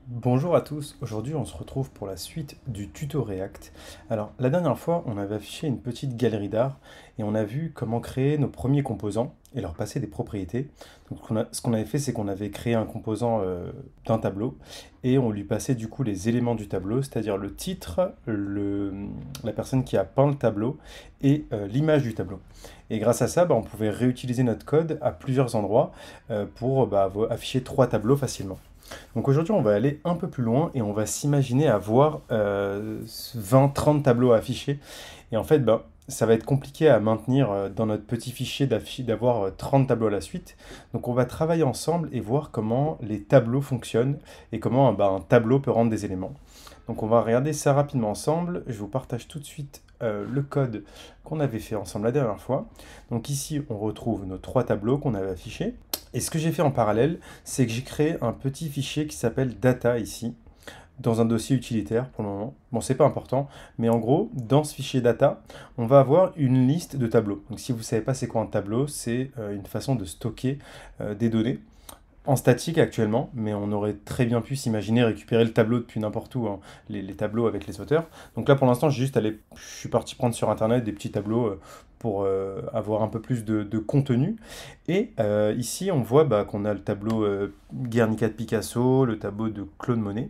Bonjour à tous, aujourd'hui on se retrouve pour la suite du tuto React. Alors la dernière fois on avait affiché une petite galerie d'art et on a vu comment créer nos premiers composants et leur passer des propriétés. Donc ce qu'on avait fait c'est qu'on avait créé un composant d'un tableau et on lui passait du coup les éléments du tableau, c'est-à-dire le titre, la personne qui a peint le tableau et l'image du tableau. Et grâce à ça on pouvait réutiliser notre code à plusieurs endroits pour afficher trois tableaux facilement. Donc aujourd'hui, on va aller un peu plus loin et on va s'imaginer avoir 20-30 tableaux à afficher. Et en fait, ça va être compliqué à maintenir dans notre petit fichier d'avoir 30 tableaux à la suite. Donc on va travailler ensemble et voir comment les tableaux fonctionnent et comment un tableau peut rendre des éléments. Donc on va regarder ça rapidement ensemble. Je vous partage tout de suite le code qu'on avait fait ensemble la dernière fois. Donc ici, on retrouve nos trois tableaux qu'on avait affichés. Et ce que j'ai fait en parallèle, c'est que j'ai créé un petit fichier qui s'appelle data ici, dans un dossier utilitaire pour le moment. Bon, c'est pas important, mais en gros, dans ce fichier data, on va avoir une liste de tableaux. Donc si vous ne savez pas c'est quoi un tableau, c'est une façon de stocker des données en statique actuellement, mais on aurait très bien pu s'imaginer récupérer le tableau depuis n'importe où, hein, les tableaux avec les auteurs. Donc là, pour l'instant, je suis parti prendre sur Internet des petits tableaux pour avoir un peu plus de contenu. Et ici, on voit qu'on a le tableau Guernica de Picasso, le tableau de Claude Monet.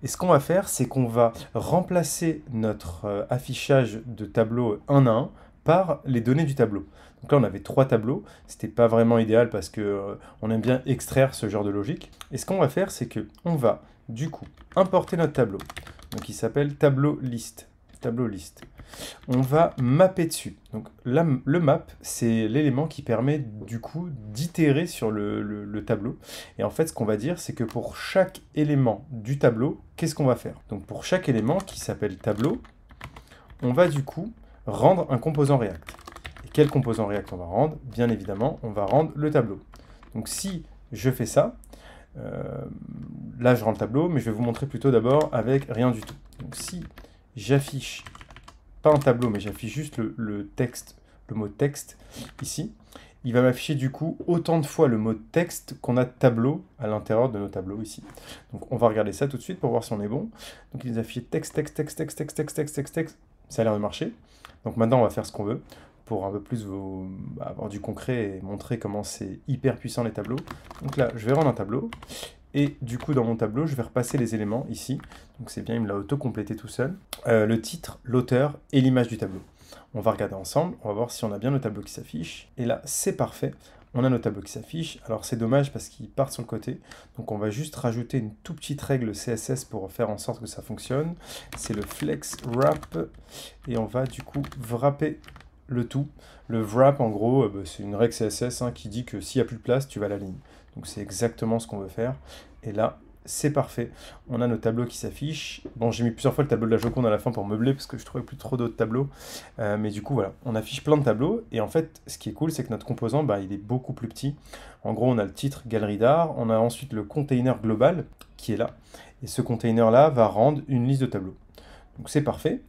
Et ce qu'on va faire, c'est qu'on va remplacer notre affichage de tableau un à un par les données du tableau. Donc là, on avait trois tableaux. C'était pas vraiment idéal parce que on aime bien extraire ce genre de logique. Et ce qu'on va faire, c'est que on va du coup importer notre tableau. Donc il s'appelle tableau list. Tableau list. On va mapper dessus. Donc là, le map, c'est l'élément qui permet du coup d'itérer sur le tableau. Et en fait, ce qu'on va dire, c'est que pour chaque élément du tableau, qu'est-ce qu'on va faire? Donc pour chaque élément qui s'appelle tableau, on va du coup rendre un composant React. Et quel composant React on va rendre? Bien évidemment, on va rendre le tableau. Donc si je fais ça, euh, là je rends le tableau, mais je vais vous montrer plutôt d'abord avec rien du tout. Donc si j'affiche pas un tableau, mais j'affiche juste le texte, le mot texte ici, il va m'afficher du coup autant de fois le mot texte qu'on a de tableau à l'intérieur de nos tableaux ici. Donc on va regarder ça tout de suite pour voir si on est bon. Donc il nous affiche texte, texte, texte, texte, texte, texte, texte, texte, texte. Ça a l'air de marcher. Donc maintenant on va faire ce qu'on veut pour un peu plus avoir du concret et montrer comment c'est hyper puissant les tableaux. Donc là, je vais rendre un tableau. Et du coup, dans mon tableau, je vais repasser les éléments ici. Donc c'est bien, il me l'a auto-complété tout seul. Le titre, l'auteur et l'image du tableau. On va regarder ensemble, on va voir si on a bien nos tableaux qui s'affichent. Et là, c'est parfait. On a nos tableaux qui s'affichent. Alors c'est dommage parce qu'ils partent sur le côté. Donc on va juste rajouter une toute petite règle CSS pour faire en sorte que ça fonctionne. C'est le flex wrap. Et on va du coup wrapper le tout. Le wrap, en gros, c'est une règle CSS qui dit que s'il n'y a plus de place, tu vas à la ligne. Donc c'est exactement ce qu'on veut faire. Et là, c'est parfait. On a nos tableaux qui s'affichent. Bon, j'ai mis plusieurs fois le tableau de la Joconde à la fin pour meubler parce que je trouvais plus trop d'autres tableaux. Mais du coup, voilà, on affiche plein de tableaux. Et en fait, ce qui est cool, c'est que notre composant, il est beaucoup plus petit. En gros, on a le titre galerie d'art. On a ensuite le container global qui est là. Et ce container-là va rendre une liste de tableaux. Donc c'est parfait.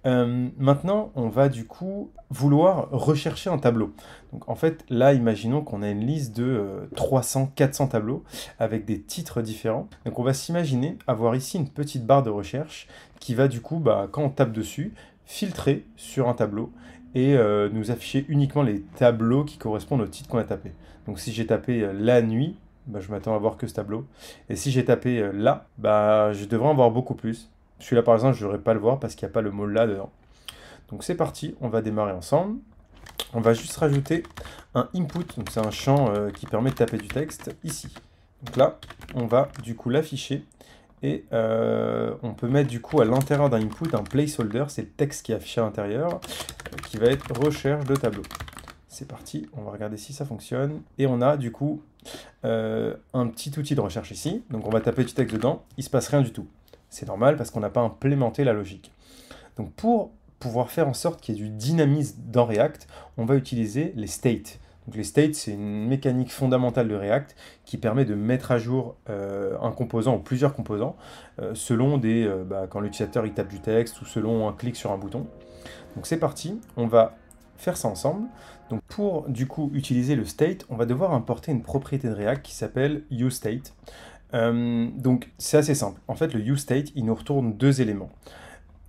Maintenant, on va du coup vouloir rechercher un tableau. Donc en fait, là, imaginons qu'on a une liste de 300, 400 tableaux avec des titres différents. Donc on va s'imaginer avoir ici une petite barre de recherche qui va du coup, quand on tape dessus, filtrer sur un tableau et nous afficher uniquement les tableaux qui correspondent au titre qu'on a tapé. Donc si j'ai tapé la nuit, je m'attends à voir que ce tableau. Et si j'ai tapé là, je devrais en voir beaucoup plus. Celui-là, par exemple, je n'aurais pas le voir parce qu'il n'y a pas le mot là dedans. Donc c'est parti, on va démarrer ensemble. On va juste rajouter un input, donc c'est un champ qui permet de taper du texte ici. Donc là, on va du coup l'afficher et on peut mettre du coup à l'intérieur d'un input un placeholder, c'est le texte qui est affiché à l'intérieur, qui va être recherche de tableau. C'est parti, on va regarder si ça fonctionne. Et on a du coup un petit outil de recherche ici. Donc on va taper du texte dedans, il ne se passe rien du tout. C'est normal parce qu'on n'a pas implémenté la logique. Donc pour pouvoir faire en sorte qu'il y ait du dynamisme dans React, on va utiliser les states. Donc les states, c'est une mécanique fondamentale de React qui permet de mettre à jour un composant ou plusieurs composants selon quand l'utilisateur il tape du texte ou selon un clic sur un bouton. Donc c'est parti, on va faire ça ensemble. Donc pour du coup utiliser le state, on va devoir importer une propriété de React qui s'appelle useState. Donc c'est assez simple. En fait, le useState, il nous retourne deux éléments.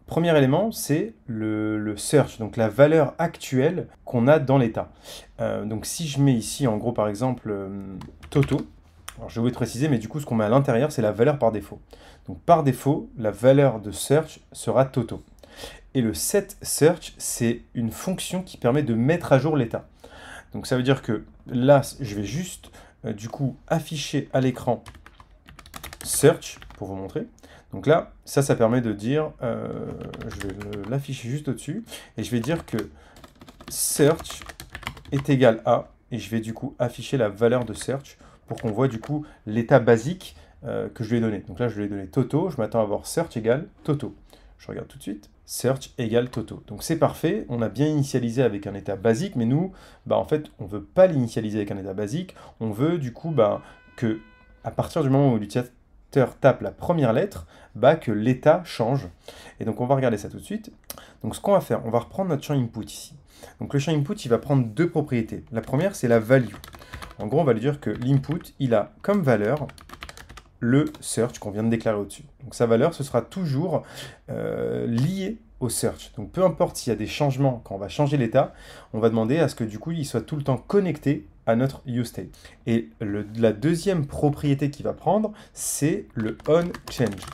Premier élément, c'est le search, donc la valeur actuelle qu'on a dans l'état. Donc si je mets ici, en gros, par exemple, Toto, alors je vais vous préciser, mais du coup, ce qu'on met à l'intérieur, c'est la valeur par défaut. Donc par défaut, la valeur de search sera Toto. Et le setSearch, c'est une fonction qui permet de mettre à jour l'état. Donc ça veut dire que là, je vais juste, du coup, afficher à l'écran search pour vous montrer. Donc là, ça permet de dire, je vais l'afficher juste au-dessus, et je vais dire que search est égal à, et je vais du coup afficher la valeur de search pour qu'on voit du coup l'état basique que je lui ai donné. Donc là, je lui ai donné Toto, je m'attends à avoir search égale Toto. Je regarde tout de suite, search égale Toto. Donc c'est parfait, on a bien initialisé avec un état basique, mais nous, en fait, on ne veut pas l'initialiser avec un état basique, on veut du coup que à partir du moment où l'utilisateur tape la première lettre, que l'état change. Et donc on va regarder ça tout de suite. Donc ce qu'on va faire, on va reprendre notre champ input ici. Donc le champ input, il va prendre deux propriétés. La première, c'est la value. En gros, on va lui dire que l'input, il a comme valeur le search qu'on vient de déclarer au-dessus. Donc sa valeur, ce sera toujours lié au search. Donc peu importe s'il y a des changements, quand on va changer l'état, on va demander à ce que du coup, il soit tout le temps connecté à notre useState. Et la deuxième propriété qu'il va prendre, c'est le onChange.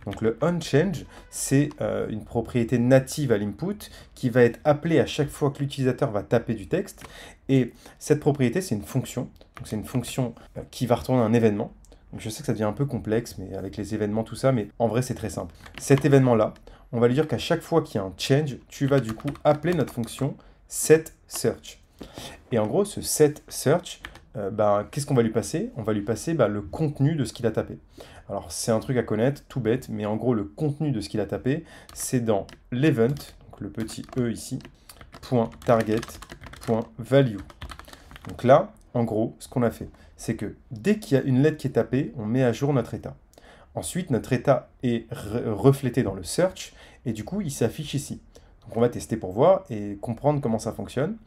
Donc le onChange, c'est une propriété native à l'input qui va être appelée à chaque fois que l'utilisateur va taper du texte. Et cette propriété, c'est une fonction. Donc c'est une fonction qui va retourner un événement. Donc je sais que ça devient un peu complexe, mais avec les événements, tout ça, mais en vrai, c'est très simple. Cet événement-là, on va lui dire qu'à chaque fois qu'il y a un change, tu vas du coup appeler notre fonction setSearch. Et en gros, ce setSearch, qu'est-ce qu'on va lui passer? On va lui passer le contenu de ce qu'il a tapé. Alors, c'est un truc à connaître, tout bête, mais en gros, le contenu de ce qu'il a tapé, c'est dans l'event, donc le petit E ici, .target.value. Donc là, en gros, ce qu'on a fait, c'est que dès qu'il y a une lettre qui est tapée, on met à jour notre état. Ensuite, notre état est reflété dans le search, et du coup, il s'affiche ici. Donc on va tester pour voir et comprendre comment ça fonctionne.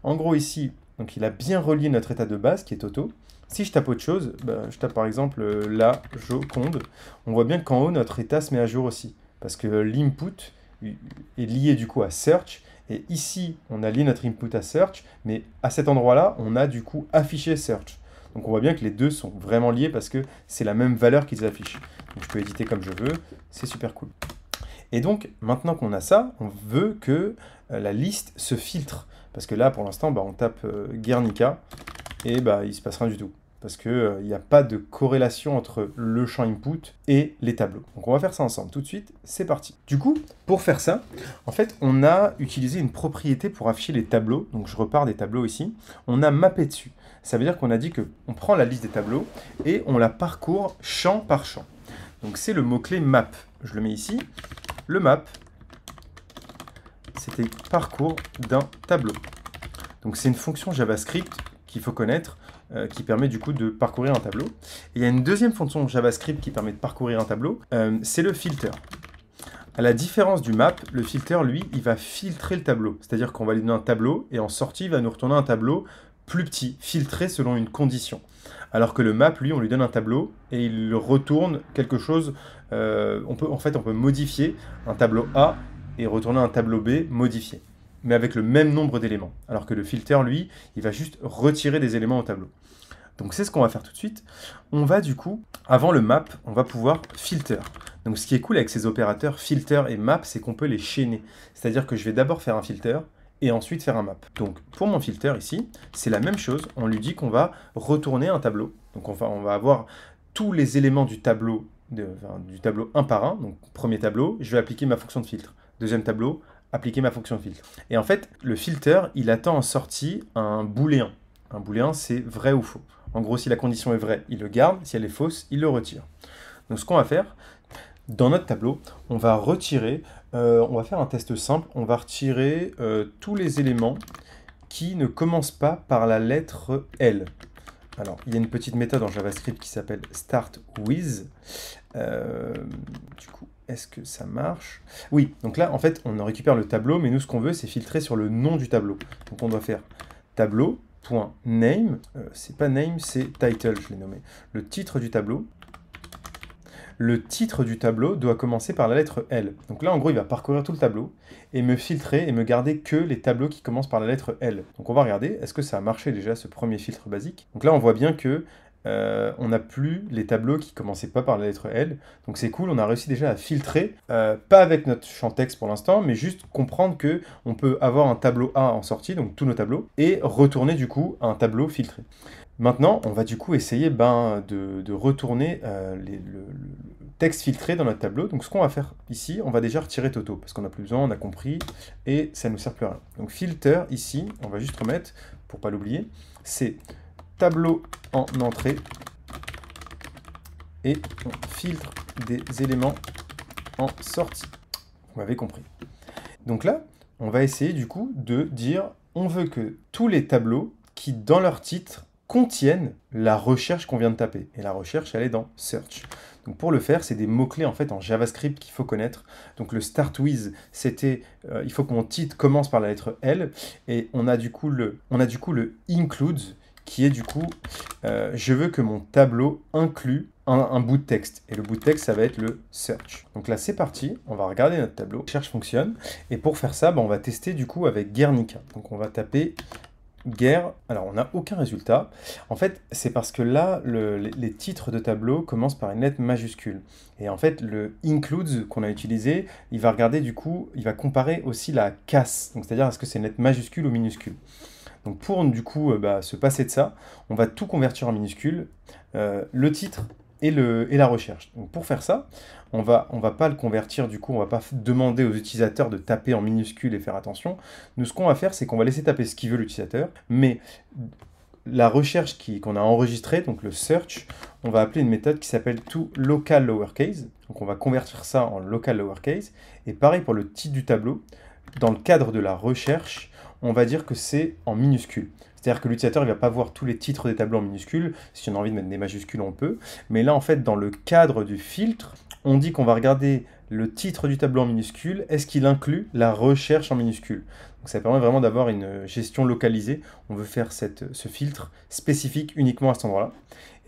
En gros, ici, donc il a bien relié notre état de base, qui est Toto. Si je tape autre chose, je tape par exemple la Joconde, on voit bien qu'en haut, notre état se met à jour aussi. Parce que l'input est lié du coup à search, et ici, on a lié notre input à search, mais à cet endroit-là, on a du coup affiché search. Donc on voit bien que les deux sont vraiment liés parce que c'est la même valeur qu'ils affichent. Donc je peux éditer comme je veux, c'est super cool. Et donc, maintenant qu'on a ça, on veut que la liste se filtre. Parce que là, pour l'instant, on tape Guernica et il ne se passe rien du tout. Parce qu'il n'y a pas de corrélation entre le champ input et les tableaux. Donc on va faire ça ensemble. Tout de suite, c'est parti. Du coup, pour faire ça, en fait, on a utilisé une propriété pour afficher les tableaux. Donc je repars des tableaux ici. On a mappé dessus. Ça veut dire qu'on a dit qu'on prend la liste des tableaux et on la parcourt champ par champ. Donc c'est le mot-clé map. Je le mets ici. Le map, c'était parcours d'un tableau. Donc c'est une fonction JavaScript qu'il faut connaître, qui permet du coup de parcourir un tableau. Et il y a une deuxième fonction JavaScript qui permet de parcourir un tableau, c'est le filter. À la différence du map, le filter, lui, il va filtrer le tableau. C'est-à-dire qu'on va lui donner un tableau, et en sortie, il va nous retourner un tableau plus petit, filtré selon une condition. Alors que le map, lui, on lui donne un tableau, et il retourne quelque chose. On peut modifier un tableau A et retourner un tableau B modifié, mais avec le même nombre d'éléments. Alors que le filter, lui, il va juste retirer des éléments au tableau. Donc c'est ce qu'on va faire tout de suite. On va du coup, avant le map, on va pouvoir filter. Donc ce qui est cool avec ces opérateurs filter et map, c'est qu'on peut les chaîner. C'est-à-dire que je vais d'abord faire un filter et ensuite faire un map. Donc pour mon filter ici, c'est la même chose. On lui dit qu'on va retourner un tableau. Donc on va avoir tous les éléments du tableau un par un. Donc premier tableau, je vais appliquer ma fonction de filtre. Deuxième tableau, appliquer ma fonction de filtre. Et en fait, le filter, il attend en sortie un booléen. Un booléen, c'est vrai ou faux. En gros, si la condition est vraie, il le garde. Si elle est fausse, il le retire. Donc ce qu'on va faire, dans notre tableau, on va retirer, on va faire un test simple, on va retirer tous les éléments qui ne commencent pas par la lettre L. Alors, il y a une petite méthode en JavaScript qui s'appelle startWith. Du coup, est-ce que ça marche? Oui, donc là, en fait, on récupère le tableau, mais nous, ce qu'on veut, c'est filtrer sur le nom du tableau. Donc, on doit faire tableau.name, c'est pas name, c'est title, je l'ai nommé. Le titre du tableau, le titre du tableau doit commencer par la lettre L. Donc là, en gros, il va parcourir tout le tableau et me filtrer et me garder que les tableaux qui commencent par la lettre L. Donc on va regarder, est-ce que ça a marché déjà, ce premier filtre basique? Donc là, on voit bien que on n'a plus les tableaux qui commençaient pas par la lettre L. Donc c'est cool, on a réussi déjà à filtrer, pas avec notre champ texte pour l'instant, mais juste comprendre que on peut avoir un tableau A en sortie, donc tous nos tableaux, et retourner du coup à un tableau filtré. Maintenant, on va du coup essayer de retourner le texte filtré dans notre tableau. Donc ce qu'on va faire ici, on va déjà retirer Toto, parce qu'on n'a plus besoin, on a compris, et ça ne nous sert plus à rien. Donc filter, ici, on va juste remettre, pour pas l'oublier, c'est tableau en entrée, et on filtre des éléments en sortie. Vous m'avez compris. Donc là, on va essayer du coup de dire, on veut que tous les tableaux qui, dans leur titre, contiennent la recherche qu'on vient de taper. Et la recherche, elle est dans Search. Donc pour le faire, c'est des mots-clés en fait en JavaScript qu'il faut connaître. Donc le start with, c'était, il faut que mon titre commence par la lettre L. Et on a du coup le includes, qui est du coup, je veux que mon tableau inclue un bout de texte. Et le bout de texte, ça va être le search. Donc là, c'est parti. On va regarder notre tableau. Search fonctionne. Et pour faire ça, on va tester du coup avec Guernica. Donc on va taper Guerre. Alors, on n'a aucun résultat. En fait, c'est parce que là, les titres de tableau commencent par une lettre majuscule. Et en fait, le includes qu'on a utilisé, il va regarder du coup, il va comparer aussi la casse. Donc c'est-à-dire, est-ce que c'est une lettre majuscule ou minuscule? Donc pour du coup se passer de ça, on va tout convertir en minuscules, le titre et la recherche. Donc pour faire ça, on va pas le convertir du coup, on va pas demander aux utilisateurs de taper en minuscules et faire attention. Nous, ce qu'on va faire, c'est qu'on va laisser taper ce qu'il veut l'utilisateur, mais la recherche qu'on a enregistrée, donc le search, on va appeler une méthode qui s'appelle toLocal lowercase. Donc on va convertir ça en local lowercase. Et pareil pour le titre du tableau, dans le cadre de la recherche, on va dire que c'est en minuscules. C'est-à-dire que l'utilisateur ne va pas voir tous les titres des tableaux en minuscules. Si on a envie de mettre des majuscules, on peut. Mais là, en fait, dans le cadre du filtre, on dit qu'on va regarder le titre du tableau en minuscules. Est-ce qu'il inclut la recherche en minuscules? Donc ça permet vraiment d'avoir une gestion localisée. On veut faire ce filtre spécifique uniquement à cet endroit-là.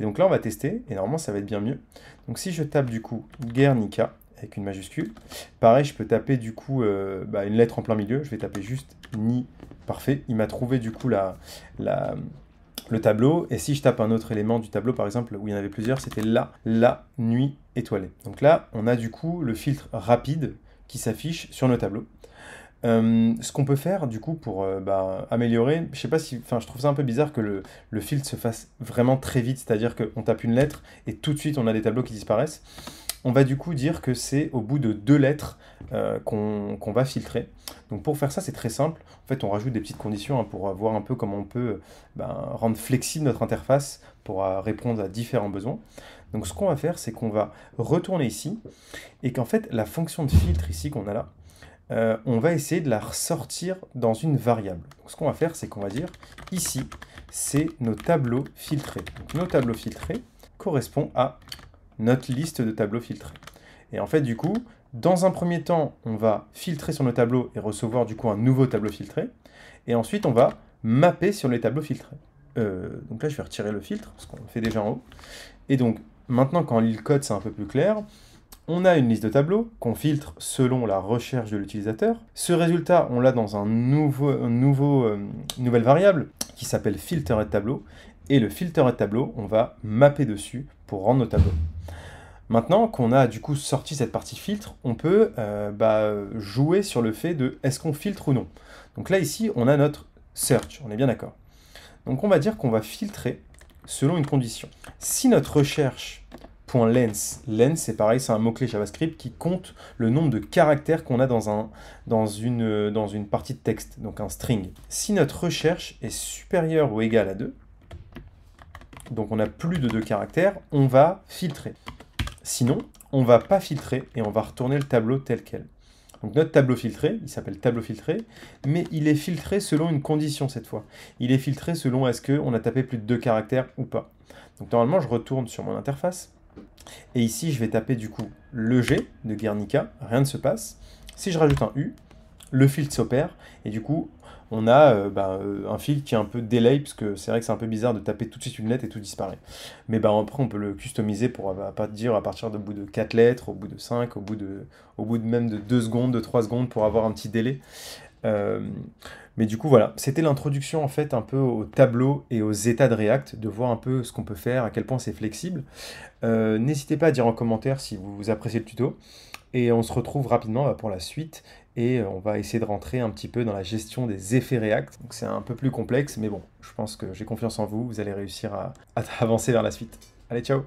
Et donc là, on va tester. Et normalement, ça va être bien mieux. Donc si je tape du coup Guernica avec une majuscule, pareil, je peux taper du coup une lettre en plein milieu. Je vais taper juste Ni. Parfait, il m'a trouvé du coup le tableau, et si je tape un autre élément du tableau, par exemple, où il y en avait plusieurs, c'était la nuit étoilée. Donc là, on a du coup le filtre rapide qui s'affiche sur nos tableaux. Ce qu'on peut faire du coup pour améliorer, je sais pas si, je trouve ça un peu bizarre que le filtre se fasse vraiment très vite, c'est-à-dire qu'on tape une lettre et tout de suite on a des tableaux qui disparaissent. On va du coup dire que c'est au bout de 2 lettres qu'on va filtrer. Donc pour faire ça, c'est très simple. En fait, on rajoute des petites conditions pour voir un peu comment on peut rendre flexible notre interface pour répondre à différents besoins. Donc ce qu'on va faire, c'est qu'on va retourner ici, et qu'en fait, la fonction de filtre ici qu'on a là, on va essayer de la ressortir dans une variable. Donc ce qu'on va faire, c'est qu'on va dire, ici, c'est nos tableaux filtrés. Donc nos tableaux filtrés correspondent à notre liste de tableaux filtrés. Et en fait, du coup, dans un premier temps, on va filtrer sur nos tableaux et recevoir du coup un nouveau tableau filtré. Et ensuite, on va mapper sur les tableaux filtrés. Donc là, je vais retirer le filtre, parce qu'on le fait déjà en haut. Et donc, maintenant, quand on lit le code, c'est un peu plus clair. On a une liste de tableaux qu'on filtre selon la recherche de l'utilisateur. Ce résultat, on l'a dans une nouvelle variable qui s'appelle filter@tableau. Et le filter@tableau, on va mapper dessus pour rendre nos tableaux. Maintenant qu'on a du coup sorti cette partie filtre, on peut jouer sur le fait de est-ce qu'on filtre ou non. Donc là ici, on a notre search, on est bien d'accord. Donc on va dire qu'on va filtrer selon une condition. Si notre recherche .length, length c'est pareil, c'est un mot-clé JavaScript qui compte le nombre de caractères qu'on a dans une partie de texte, donc un string. Si notre recherche est supérieure ou égale à 2, donc on a plus de 2 caractères, on va filtrer. Sinon, on ne va pas filtrer et on va retourner le tableau tel quel. Donc notre tableau filtré, il s'appelle tableau filtré, mais il est filtré selon une condition cette fois. Il est filtré selon est-ce qu'on a tapé plus de 2 caractères ou pas. Donc normalement, je retourne sur mon interface. Et ici, je vais taper du coup le G de Guernica, rien ne se passe. Si je rajoute un U, le filtre s'opère, et du coup, on a un filtre qui est un peu delay, parce que c'est vrai que c'est un peu bizarre de taper tout de suite une lettre et tout disparaît. Mais après, on peut le customiser pour pas te dire à partir de bout de 4 lettres, au bout de 5, au bout de même de 2 secondes, de 3 secondes, pour avoir un petit délai. Euh, mais du coup, voilà, c'était l'introduction en fait un peu au tableau et aux états de React, de voir un peu ce qu'on peut faire, à quel point c'est flexible. N'hésitez pas à dire en commentaire si vous appréciez le tuto. Et on se retrouve rapidement pour la suite. Et on va essayer de rentrer un petit peu dans la gestion des effets React. Donc c'est un peu plus complexe, mais bon, je pense que j'ai confiance en vous. Vous allez réussir à avancer vers la suite. Allez, ciao!